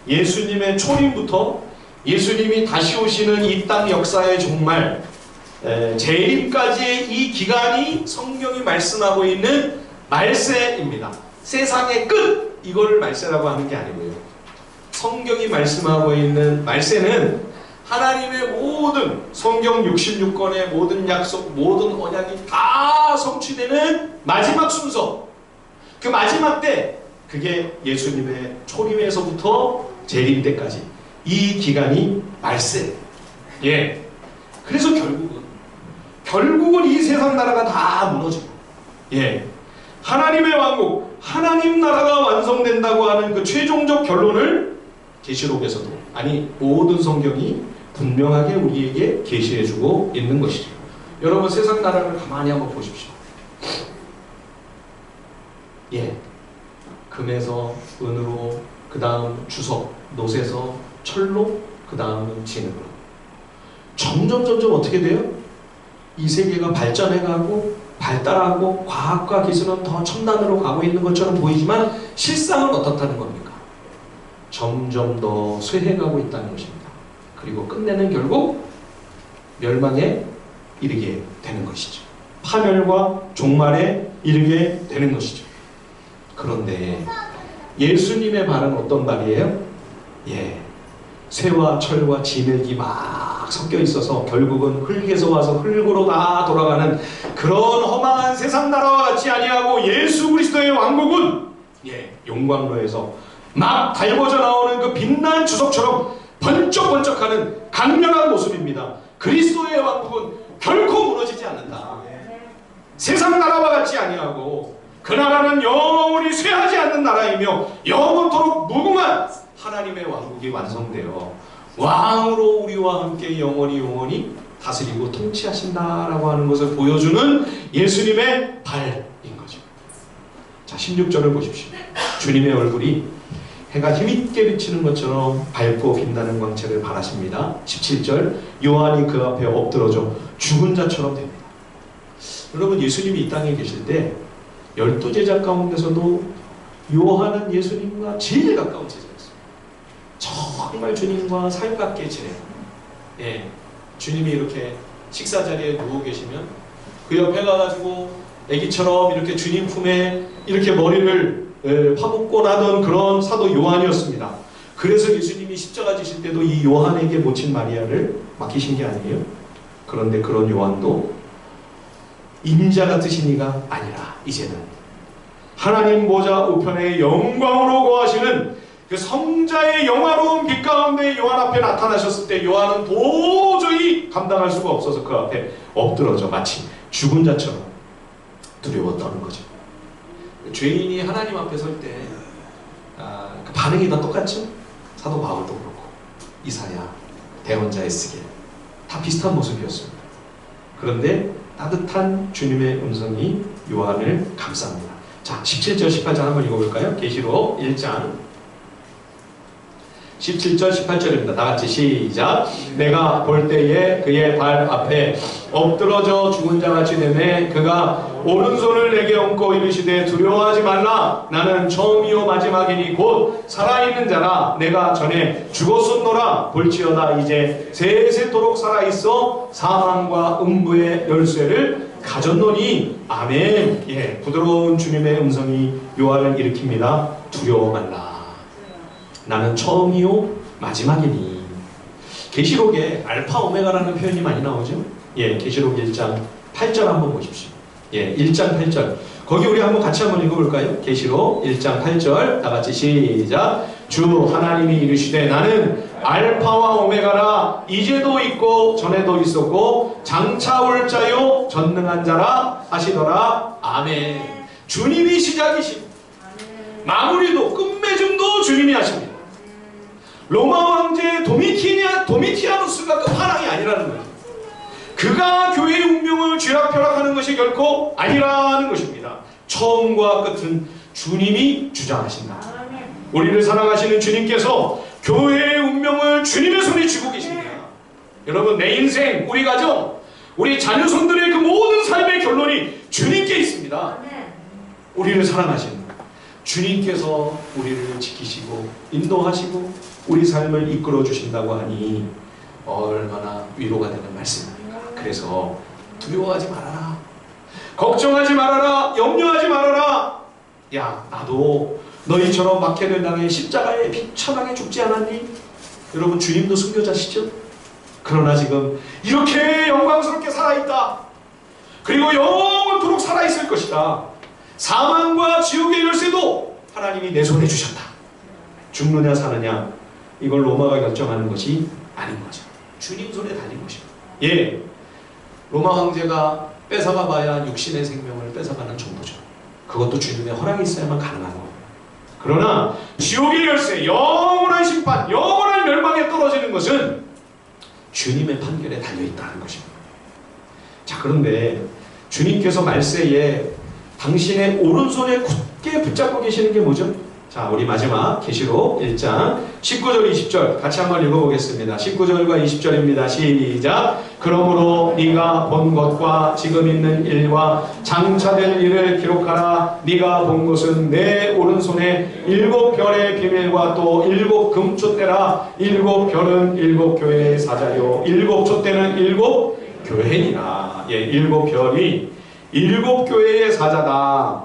예수님의 초림부터 예수님이 다시 오시는 이 땅 역사의 종말 재림까지의 이 기간이 성경이 말씀하고 있는 말세입니다. 세상의 끝 이걸 말세라고 하는 게 아니고요. 성경이 말씀하고 있는 말세는 하나님의 모든 성경 66권의 모든 약속, 모든 언약이 다 성취되는 마지막 순서. 그 마지막 때 그게 예수님의 초림에서부터 재림 때까지 이 기간이 말세. 예. 그래서 결국은 이 세상 나라가 다 무너지고 예. 하나님의 왕국, 하나님 나라가 완성된다고 하는 그 최종적 결론을 계시록에서도 아니 모든 성경이 분명하게 우리에게 계시해주고 있는 것이죠. 여러분 세상 나라를 가만히 한번 보십시오. 예, 금에서 은으로, 그 다음 주석, 노새서 철로, 그 다음은 진흙으로. 점점 어떻게 돼요? 이 세계가 발전해가고 발달하고 과학과 기술은 더 첨단으로 가고 있는 것처럼 보이지만 실상은 어떻다는 겁니까? 점점 더 쇠해가고 있다는 것입니다. 그리고 끝내는 결국 멸망에 이르게 되는 것이죠. 파멸과 종말에 이르게 되는 것이죠. 그런데 예수님의 발은 어떤 발이에요? 예, 쇠와 철과 진흙이 막 섞여 있어서 결국은 흙에서 와서 흙으로 다 돌아가는 그런 험한 세상 나라와 같이 아니하고 예수 그리스도의 왕국은 예, 용광로에서 막 달궈져 나오는 그 빛난 주석처럼 번쩍번쩍하는 강렬한 모습입니다. 그리스도의 왕국은 결코 무너지지 않는다. 세상 나라와 같이 아니하고 그 나라는 영원히 쇠하지 않는 나라이며 영원토록 무궁한 하나님의 왕국이 완성되어 왕으로 우리와 함께 영원히 다스리고 통치하신다라고 하는 것을 보여주는 예수님의 발인 거죠. 자, 16절을 보십시오. 주님의 얼굴이 해가 힘있게 비치는 것처럼 밝고 빛나는 광채를 발하십니다. 17절, 요한이 그 앞에 엎드러져 죽은 자처럼 됩니다. 여러분, 예수님이 이 땅에 계실 때 12제자 가운데서도 요한은 예수님과 제일 가까운 제자였어요. 정말 주님과 살갑게 지내고, 예, 주님이 이렇게 식사 자리에 누워 계시면 그 옆에 가가지고 애기처럼 이렇게 주님 품에 이렇게 머리를 파묻고 나던 그런 사도 요한이었습니다. 그래서 예수님이 십자가 지실 때도 이 요한에게 모친 마리아를 맡기신 게 아니에요. 그런데 그런 요한도 인자 같으신 이가 아니라 이제는 하나님 보좌 우편에 영광으로 거하시는 그 성자의 영화로운 빛 가운데 요한 앞에 나타나셨을 때 요한은 도저히 감당할 수가 없어서 그 앞에 엎드러져 마치 죽은 자처럼 두려웠다는 거죠. 죄인이 하나님 앞에 설 때 그 반응이 다 똑같죠? 사도 바울도 그렇고 이사야, 대언자 에스겔 다 비슷한 모습이었습니다. 그런데 따뜻한 주님의 음성이 요한을 감쌉니다. 자, 17절 18절 한번 읽어볼까요? 계시록 1장 17절 18절입니다. 다같이 시작. 내가 볼 때에 그의 발 앞에 엎드러져 죽은 자같이 되매 그가 오른손을 내게 얹고 이르시되 두려워하지 말라. 나는 처음이요 마지막이니 곧 살아있는 자라. 내가 전에 죽었었노라. 볼지어다 이제 세세토록 살아있어 사망과 음부의 열쇠를 가졌노니. 아멘. 예, 부드러운 주님의 음성이 요한을 일으킵니다. 두려워 말라. 나는 처음이요 마지막이니. 계시록에 알파 오메가라는 표현이 많이 나오죠. 예, 계시록 1장 8절 한번 보십시오. 예, 1장 8절. 거기 우리 한번 같이 한번 읽어볼까요? 계시록 1장 8절. 다같이 시작. 주 하나님이 이르시되 나는 알파와 오메가라. 이제도 있고 전에도 있었고 장차 올 자요 전능한 자라 하시더라. 아멘. 주님이 시작이시고 마무리도 끝맺음도 주님이 하십니다. 로마 황제 도미티아누스가 끝판왕이 아니라는 거예요. 그가 교회의 운명을 쥐락펴락하는 것이 결코 아니라는 것입니다. 처음과 끝은 주님이 주장하신다. 우리를 사랑하시는 주님께서 교회의 운명을 주님의 손에 쥐고 계십니다. 여러분, 내 인생, 우리 가정, 우리 자녀손들의 그 모든 삶의 결론이 주님께 있습니다. 우리를 사랑하시는 주님께서 우리를 지키시고 인도하시고 우리 삶을 이끌어 주신다고 하니 얼마나 위로가 되는 말씀입니까? 그래서 두려워하지 말아라, 걱정하지 말아라, 염려하지 말아라. 야, 나도 너희처럼 막해를 당해 십자가에 비참하게 죽지 않았니? 여러분, 주님도 순교자시죠? 그러나 지금 이렇게 영광스럽게 살아있다. 그리고 영원토록 살아있을 것이다. 사망과 지옥의 열쇠도 하나님이 내 손에 주셨다. 죽느냐 사느냐 이걸 로마가 결정하는 것이 아닌 거죠. 주님 손에 달린 것입니다. 예, 로마 황제가 뺏어가 봐야 육신의 생명을 뺏어가는 정도죠. 그것도 주님의 허락이 있어야만 가능한 거예요. 그러나 지옥의 열쇠, 영원한 심판, 영원한 멸망에 떨어지는 것은 주님의 판결에 달려있다는 것입니다. 자, 그런데 주님께서 말세에 당신의 오른손에 굳게 붙잡고 계시는 게 뭐죠? 자, 우리 마지막 계시록 1장 19절 20절 같이 한번 읽어보겠습니다. 19절과 20절입니다. 시작. 그러므로 네가 본 것과 지금 있는 일과 장차될 일을 기록하라. 네가 본 것은 내 오른손에 7별의 비밀과 또 7 금촛대라. 7별은 7 교회의 사자요 7 촛대는 7 교회니라. 예, 7별이 7 교회의 사자다.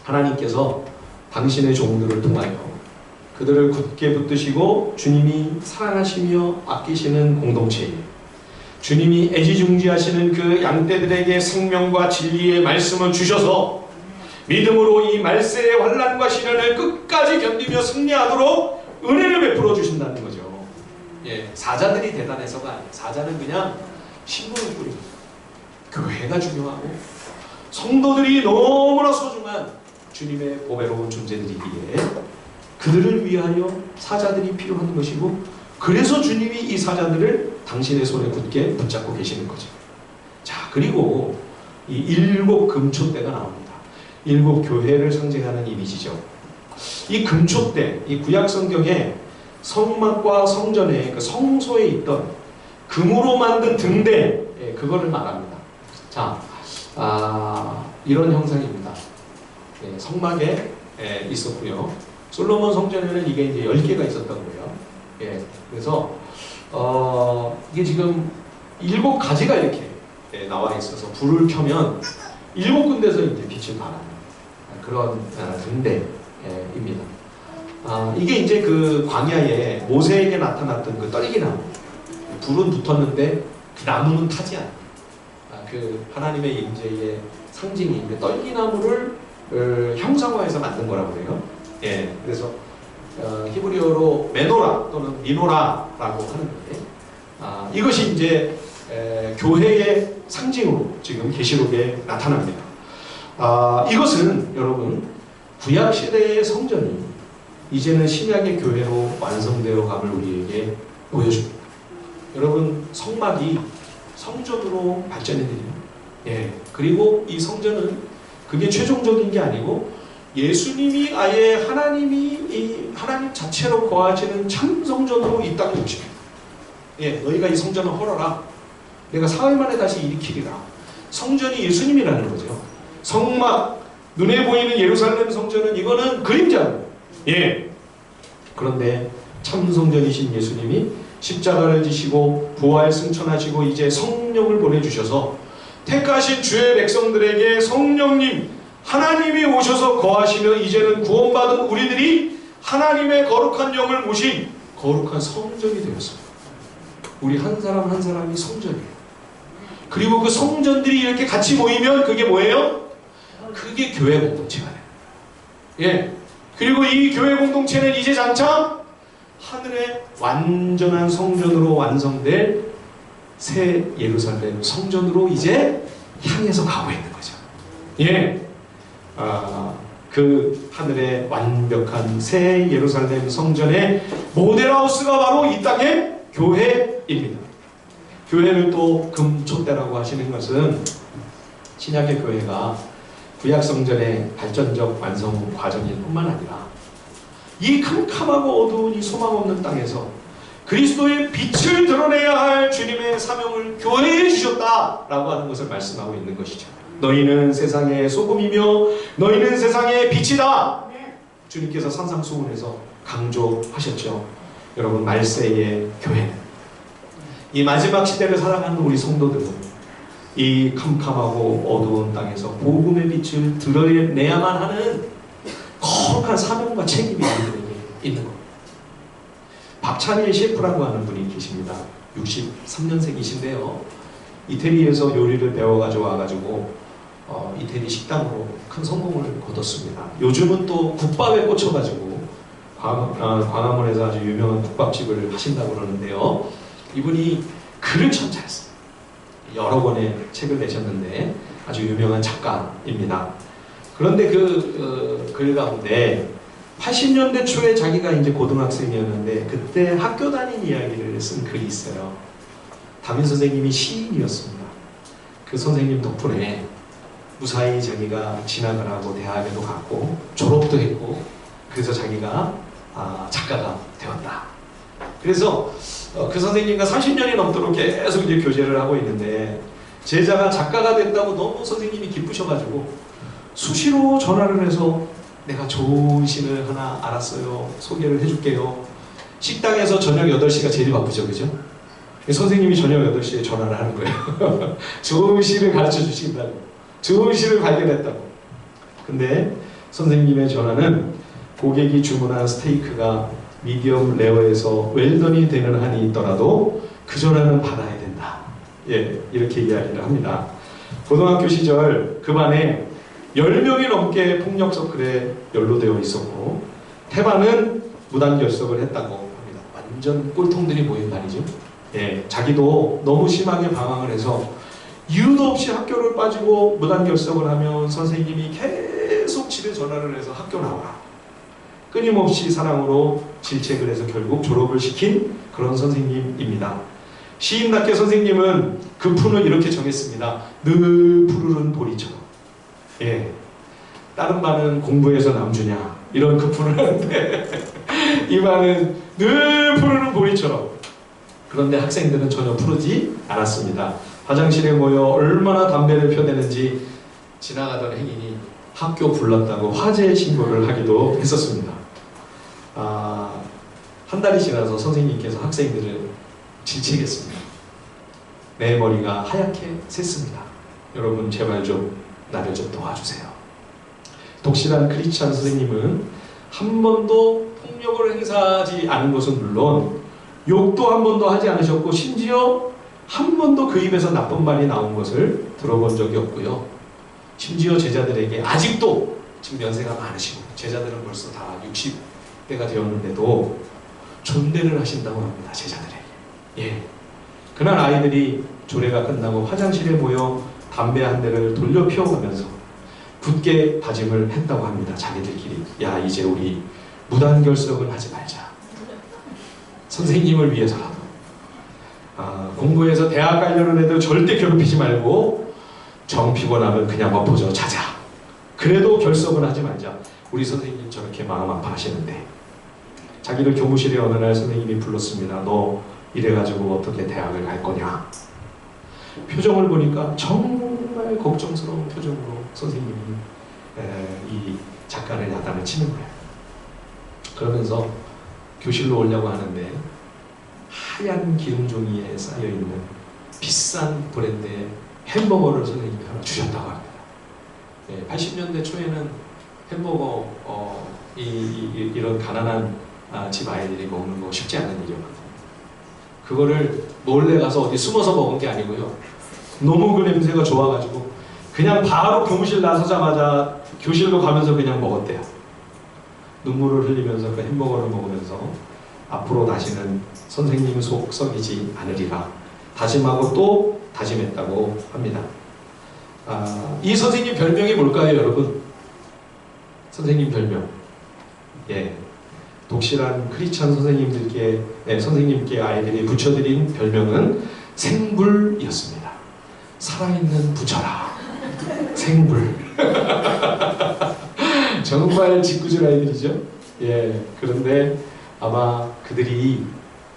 하나님께서 당신의 종들을 통하여 그들을 굳게 붙드시고 주님이 사랑하시며 아끼시는 공동체에 주님이 애지중지하시는 그 양떼들에게 생명과 진리의 말씀을 주셔서 믿음으로 이 말세의 환난과 시련을 끝까지 견디며 승리하도록 은혜를 베풀어 주신다는 거죠. 예, 사자들이 대단해서가 아니에요. 사자는 그냥 신분을 뿌립니다. 교회가 중요하고 성도들이 너무나 소중한 주님의 보배로운 존재들이기에 그들을 위하여 사자들이 필요한 것이고, 그래서 주님이 이 사자들을 당신의 손에 굳게 붙잡고 계시는 거죠. 자, 그리고 이 7 금촛대가 나옵니다. 일곱 교회를 상징하는 이미지죠. 이 금초대, 이 구약 성경에 성막과 성전에 그 성소에 있던 금으로 만든 등대, 그거를 말합니다. 자, 이런 형상입니다. 성막에 있었고요. 솔로몬 성전에는 이게 이제 10개가 있었던 거예요. 그래서 이게 지금 7가지가 이렇게 나와 있어서 불을 켜면 7군데서 이제 빛을 발하는 그런 등대입니다. 이게 이제 그 광야에 모세에게 나타났던 그 떨기나무. 불은 붙었는데 그 나무는 타지 않아. 그 하나님의 임재의 상징이 떨기나무를 형상화해서 만든 거라고 그래요. 그래서 히브리어로 메노라 또는 미노라라고 하는데 이것이 이제 교회의 상징으로 지금 계시록에 나타납니다. 이것은 여러분 구약 시대의 성전이 이제는 신약의 교회로 완성되어 감을 우리에게 보여줍니다. 여러분 성막이 성전으로 발전이 돼요. 그리고 이 성전은 그게 최종적인 게 아니고 예수님이 아예 하나님 자체로 거하시는 참 성전으로 이 땅에 오십니다. 너희가 이 성전을 헐어라. 내가 사흘 만에 다시 일으키리라. 성전이 예수님이라는 거죠. 성막, 눈에 보이는 예루살렘 성전은 이거는 그림자예요. 그런데 참 성전이신 예수님이 십자가를 지시고 부활 승천하시고 이제 성령을 보내주셔서 택하신 주의 백성들에게 성령님 하나님이 오셔서 거하시며 이제는 구원받은 우리들이 하나님의 거룩한 영을 모신 거룩한 성전이 되었습니다. 우리 한 사람 한 사람이 성전이에요. 그리고 그 성전들이 이렇게 같이 모이면 그게 뭐예요? 그게 교회 공동체가 돼요. 그리고 이 교회 공동체는 이제 장차 하늘의 완전한 성전으로 완성될 새 예루살렘 성전으로 이제 향해서 가고 있는 거죠. 그 하늘의 완벽한 새 예루살렘 성전의 모델하우스가 바로 이 땅의 교회입니다. 교회를 또 금초대라고 하시는 것은 신약의 교회가 구약 성전의 발전적 완성 과정일 뿐만 아니라 이 캄캄하고 어두운 이 소망 없는 땅에서 그리스도의 빛을 드러내야 할 주님의 사명을 교회에 주셨다라고 하는 것을 말씀하고 있는 것이죠. 너희는 세상의 소금이며 너희는 세상의 빛이다. 주님께서 산상수훈에서 강조하셨죠. 여러분 말세의 교회는 이 마지막 시대를 살아가는 우리 성도들은 이 캄캄하고 어두운 땅에서 복음의 빛을 드러내야만 하는 거룩한 사명과 책임이 우리들에게 있는 겁니다. 박찬일 셰프라고 하는 분이 계십니다. 63년생이신데요. 이태리에서 요리를 배워가지고 와가지고 이태리 식당으로 큰 성공을 거뒀습니다. 요즘은 또 국밥에 꽂혀가지고 광화문에서 아주 유명한 국밥집을 하신다고 그러는데요. 이분이 글을 참 잘 써요. 여러 권의 책을 내셨는데 아주 유명한 작가입니다. 그런데 그 글 가운데 80년대 초에 자기가 이제 고등학생이었는데 그때 학교 다닌 이야기를 쓴 글이 있어요. 담임 선생님이 시인이었습니다. 그 선생님 덕분에 무사히 자기가 진학을 하고 대학에도 갔고 졸업도 했고 그래서 자기가 작가가 되었다. 그래서 그 선생님과 30년이 넘도록 계속 이제 교제를 하고 있는데 제자가 작가가 됐다고 너무 선생님이 기쁘셔가지고 수시로 전화를 해서 내가 좋은 시를 하나 알았어요. 소개를 해줄게요. 식당에서 저녁 8시가 제일 바쁘죠. 그죠? 선생님이 저녁 8시에 전화를 하는 거예요. 좋은 시를 가르쳐 주신다고. 좋은 시를 발견했다고. 근데 선생님의 전화는 고객이 주문한 스테이크가 미디엄 레어에서 웰던이 되는 한이 있더라도 그 전화는 받아야 된다. 이렇게 이야기를 합니다. 고등학교 시절 그 반에 10명이 넘게 폭력 서클에 연루되어 있었고 태반은 무단 결석을 했다고 합니다. 완전 꼴통들이 모인 반이죠. 자기도 너무 심하게 방황을 해서 이유도 없이 학교를 빠지고 무단 결석을 하면 선생님이 계속 집에 전화를 해서 학교 나와라. 끊임없이 사랑으로 질책을 해서 결국 졸업을 시킨 그런 선생님입니다. 시인답게 선생님은 그 푼을 이렇게 정했습니다. 늘 푸르른 보리처럼. 다른 반은 공부해서 남주냐 이런 급분을 하는데 이 반은 늘 푸르는 보리처럼. 그런데 학생들은 전혀 푸르지 않았습니다. 화장실에 모여 얼마나 담배를 펴대는지 지나가던 행인이 학교 불렀다고 화재 신고를 하기도 했었습니다. 한 달이 지나서 선생님께서 학생들을 질책했습니다. 내 머리가 하얗게 샜습니다. 여러분 제발 좀 나를 좀 도와주세요. 독실한 크리스찬 선생님은 한 번도 폭력을 행사하지 않은 것은 물론 욕도 한 번도 하지 않으셨고 심지어 한 번도 그 입에서 나쁜 말이 나온 것을 들어본 적이 없고요. 심지어 제자들에게 아직도 지금 연세가 많으시고 제자들은 벌써 다 60대가 되었는데도 존대를 하신다고 합니다. 제자들에게. 예. 그날 아이들이 조례가 끝나고 화장실에 모여 담배 한 대를 돌려 피워가면서 굳게 다짐을 했다고 합니다. 자기들끼리. 야, 이제 우리 무단결석을 하지 말자. 선생님을 위해서라도. 공부해서 대학 가려는 애들 절대 괴롭히지 말고 정 피곤하면 그냥 엎어져 자자. 그래도 결석은 하지 말자. 우리 선생님 저렇게 마음 아파하시는데. 자기를 교무실에 어느 날 선생님이 불렀습니다. 너 이래가지고 어떻게 대학을 갈 거냐. 표정을 보니까 정말 걱정스러운 표정으로 선생님이 이 작가를 야단을 치는 거예요. 그러면서 교실로 오려고 하는데 하얀 기름 종이에 쌓여있는 비싼 브랜드의 햄버거를 선생님이 하나 주셨다고 합니다. 80년대 초에는 햄버거 이런 가난한 집 아이들이 먹는 거 쉽지 않은 일이었거든요. 그거를 몰래 가서 어디 숨어서 먹은 게 아니고요. 너무 그 냄새가 좋아가지고 그냥 바로 교무실 나서자마자 교실로 가면서 그냥 먹었대요. 눈물을 흘리면서 그 햄버거를 먹으면서 앞으로 다시는 선생님 속 썩이지 않으리라 다짐하고 또 다짐했다고 합니다. 이 선생님 별명이 뭘까요, 여러분? 선생님 별명. 예. 독실한 크리스찬 선생님께 아이들이 붙여드린 별명은 생불이었습니다. 살아있는 부처라. 생불. 정말 짓궂은 아이들이죠. 예. 그런데 아마 그들이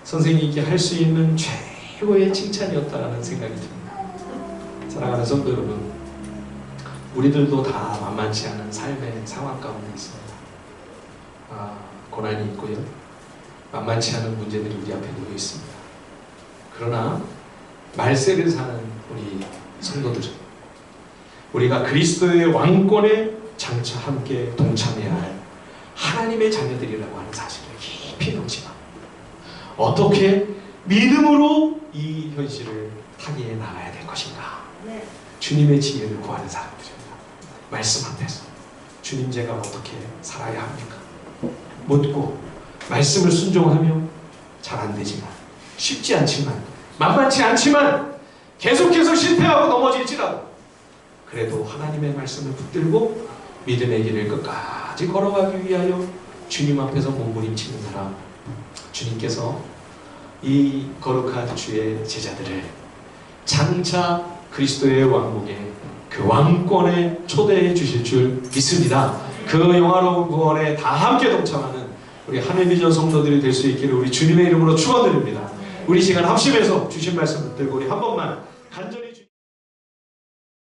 선생님께 할 수 있는 최고의 칭찬이었다는 생각이 듭니다. 사랑하는 성도 여러분, 우리들도 다 만만치 않은 삶의 상황 가운데 있습니다. 고난이 있고요. 만만치 않은 문제들이 우리 앞에 놓여 있습니다. 그러나 말세를 사는 우리 성도들, 우리가 그리스도의 왕권에 장차 함께 동참해야 할 하나님의 자녀들이라고 하는 사실을 깊이 명심하고 어떻게 믿음으로 이 현실을 타개해 나가야 될 것인가. 주님의 지혜를 구하는 사람들입니다. 말씀 앞에서 주님 제가 어떻게 살아야 합니까? 묻고 말씀을 순종하며 잘 안 되지만 쉽지 않지만 만만치 않지만 계속해서 실패하고 넘어질지라도 그래도 하나님의 말씀을 붙들고 믿음의 길을 끝까지 걸어가기 위하여 주님 앞에서 몸부림치는 사람, 주님께서 이 거룩한 주의 제자들을 장차 그리스도의 왕국에 그 왕권에 초대해 주실 줄 믿습니다. 그 영화로운 구원에 다 함께 동참하는 우리 하늘비전 성도들이 될 수 있기를 우리 주님의 이름으로 축원드립니다. 우리 시간 합심해서 주신 말씀 붙들고 우리 한 번만